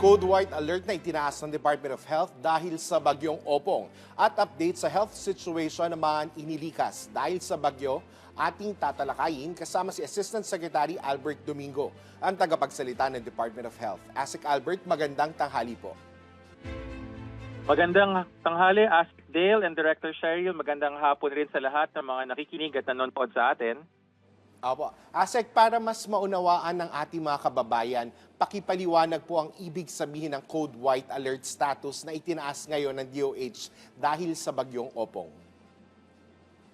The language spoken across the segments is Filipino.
Code White alert na itinaas ng Department of Health dahil sa bagyong Opong. At update sa health situation naman inilikas dahil sa bagyo, ating tatalakayin kasama si Assistant Secretary Albert Domingo, ang tagapagsalita ng Department of Health. Asik Albert, magandang tanghali po. Magandang tanghali, Asik Dale and Director Cheryl. Magandang hapon rin sa lahat ng mga nakikinig at nanonood sa atin. Opo. Asek, para mas maunawaan ng ating mga kababayan, pakipaliwanag po ang ibig sabihin ng Code White Alert status na itinaas ngayon ng DOH dahil sa bagyong Opong.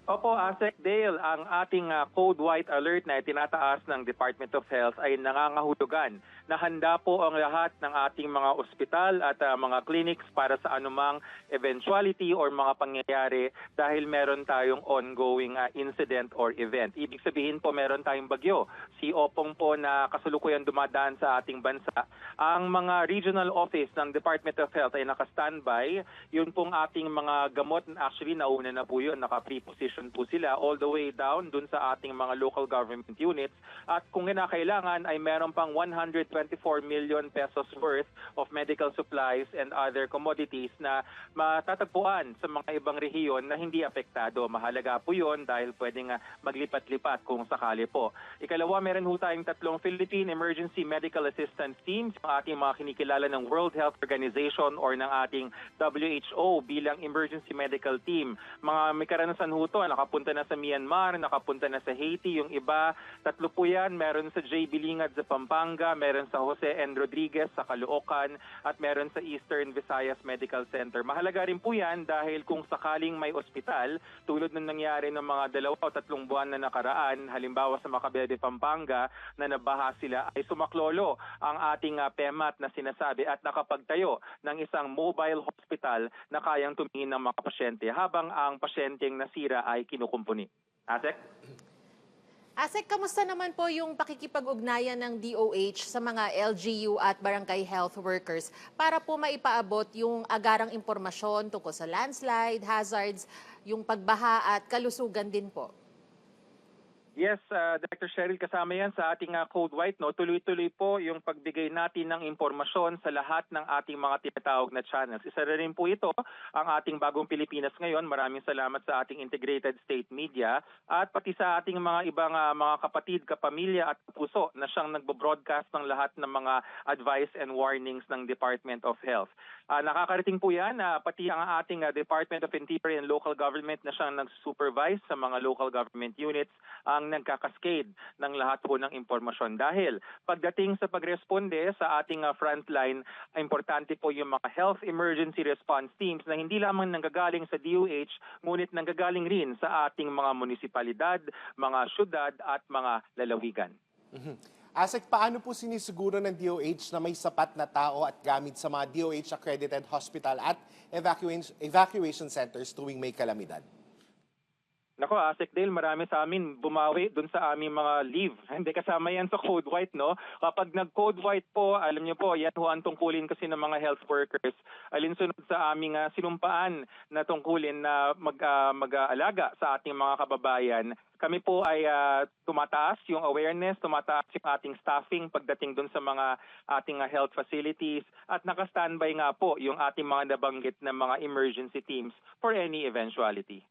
Opo, Asik Dale, ang ating Code White Alert na itinataas ng Department of Health ay nangangahulugan na handa po ang lahat ng ating mga ospital at mga clinics para sa anumang eventuality or mga pangyayari dahil meron tayong ongoing incident or event. Ibig sabihin po meron tayong bagyo. Si Opong po na kasalukuyan dumadaan sa ating bansa. Ang mga regional office ng Department of Health ay naka-standby. Yun pong ating mga gamot, actually nauna na po yun, naka-preposition po sila all the way down dun sa ating mga local government units. At kung kinakailangan ay meron pang 124 million pesos worth of medical supplies and other commodities na matatagpuan sa mga ibang rehiyon na hindi apektado. Mahalaga po yun dahil pwedeng maglipat-lipat kung sakali po. Ikalawa, meron ho tayong tatlong Philippine Emergency Medical Assistance Teams, ang ating mga kinikilala ng World Health Organization or ng ating WHO bilang emergency medical team. Mga may karanasan ho to, nakapunta na sa Myanmar, nakapunta na sa Haiti, yung iba, tatlo po yan, meron sa J. Bilingad sa Pampanga, meron sa Jose N. Rodriguez sa Caloocan, at meron sa Eastern Visayas Medical Center. Mahalaga rin po yan dahil kung sakaling may ospital, tulad ng nangyari ng mga 2 o 3 buwan na nakaraan, halimbawa sa Macabebe, Pampanga, na nabaha sila, ay sumaklolo ang ating PEMAT na sinasabi at nakapagtayo ng isang mobile hospital na kayang tumingin ng mga pasyente habang ang pasyenteng nasira ay kinukumpuni. Asek? Asek, kamusta naman po yung pakikipag-ugnayan ng DOH sa mga LGU at barangay health workers para po maipaabot yung agarang impormasyon tungkol sa landslide, hazards, yung pagbaha at kalusugan din po? Yes, Dr. Cheryl, kasama yan sa ating Code White. No? Tuloy-tuloy po yung pagbigay natin ng impormasyon sa lahat ng ating mga tinatawag na channels. Isa rin po ito ang ating Bagong Pilipinas ngayon. Maraming salamat sa ating Integrated State Media at pati sa ating mga ibang mga kapatid, kapamilya at puso na siyang nagbo-broadcast ng lahat ng mga advice and warnings ng Department of Health. Nakakarating po yan, pati ang ating Department of Interior and Local Government na siyang nag-supervise sa mga local government units ang nagkakaskade ng lahat po ng impormasyon. Dahil pagdating sa pagresponde sa ating frontline, importante po yung mga health emergency response teams na hindi lamang nanggagaling sa DOH, ngunit nanggagaling rin sa ating mga munisipalidad, mga syudad at mga lalawigan. Asek, paano po sinisiguro ng DOH na may sapat na tao at gamit sa mga DOH-accredited hospital at evacuation centers tuwing may kalamidad? Nako, Asek Dale, marami sa amin bumawi dun sa aming mga leave. Hindi kasama yan sa Code White, no? Kapag nag-Code White po, alam niyo po, yan ho ang tungkulin kasi ng mga health workers. Alinsunod sa aming sinumpaan na tungkulin na mag-aalaga sa ating mga kababayan. Kami po ay tumataas yung awareness, tumataas yung ating staffing pagdating dun sa mga ating health facilities at naka-standby nga po yung ating mga nabanggit na mga emergency teams for any eventuality.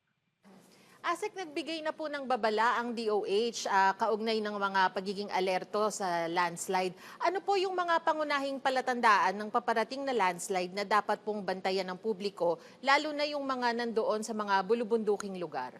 Asek, nagbigay na po ng babala ang DOH kaugnay ng mga pagiging alerto sa landslide. Ano po yung mga pangunahing palatandaan ng paparating na landslide na dapat pong bantayan ng publiko, lalo na yung mga nandoon sa mga bulubunduking lugar?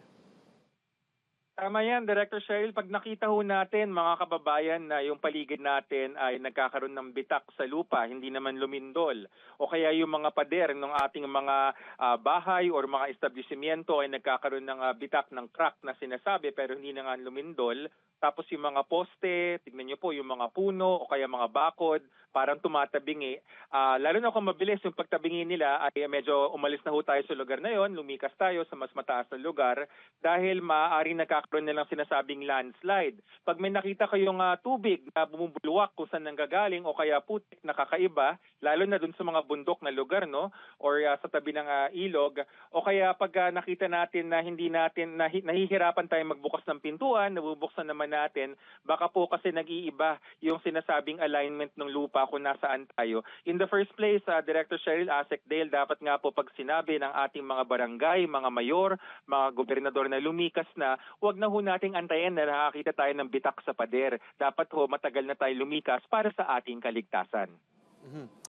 Tama yan, Director Cheryl. Pag nakita ho natin, mga kababayan, na yung paligid natin ay nagkakaroon ng bitak sa lupa, hindi naman lumindol, o kaya yung mga pader ng ating mga bahay or mga establishmento ay nagkakaroon ng bitak ng crack na sinasabi pero hindi na nga lumindol, tapos yung mga poste, tignan nyo po yung mga puno o kaya mga bakod, parang tumatabingi. Lalo na kung mabilis yung pagtabingi nila ay medyo umalis na ho tayo sa lugar na yon, lumikas tayo sa mas mataas na lugar dahil maaari nagkakaroon nilang sinasabing landslide. Pag may nakita kayong tubig na bumubulwak kung saan nanggagaling o kaya putik na kakaiba, lalo na dun sa mga bundok na lugar, no, or sa tabi ng ilog, o kaya pag nakita natin na hindi natin nahihirapan tayong magbukas ng pintuan, nabubuksan naman natin, baka po kasi nag-iiba yung sinasabing alignment ng lupa kung nasaan tayo. In the first place, Director Cheryl, ASEC Dale, dapat nga po pag sinabi ng ating mga barangay, mga mayor, mga gobernador na lumikas na, huwag na ho nating antayin na nakakita tayo ng bitak sa pader. Dapat ho matagal na tayo lumikas para sa ating kaligtasan.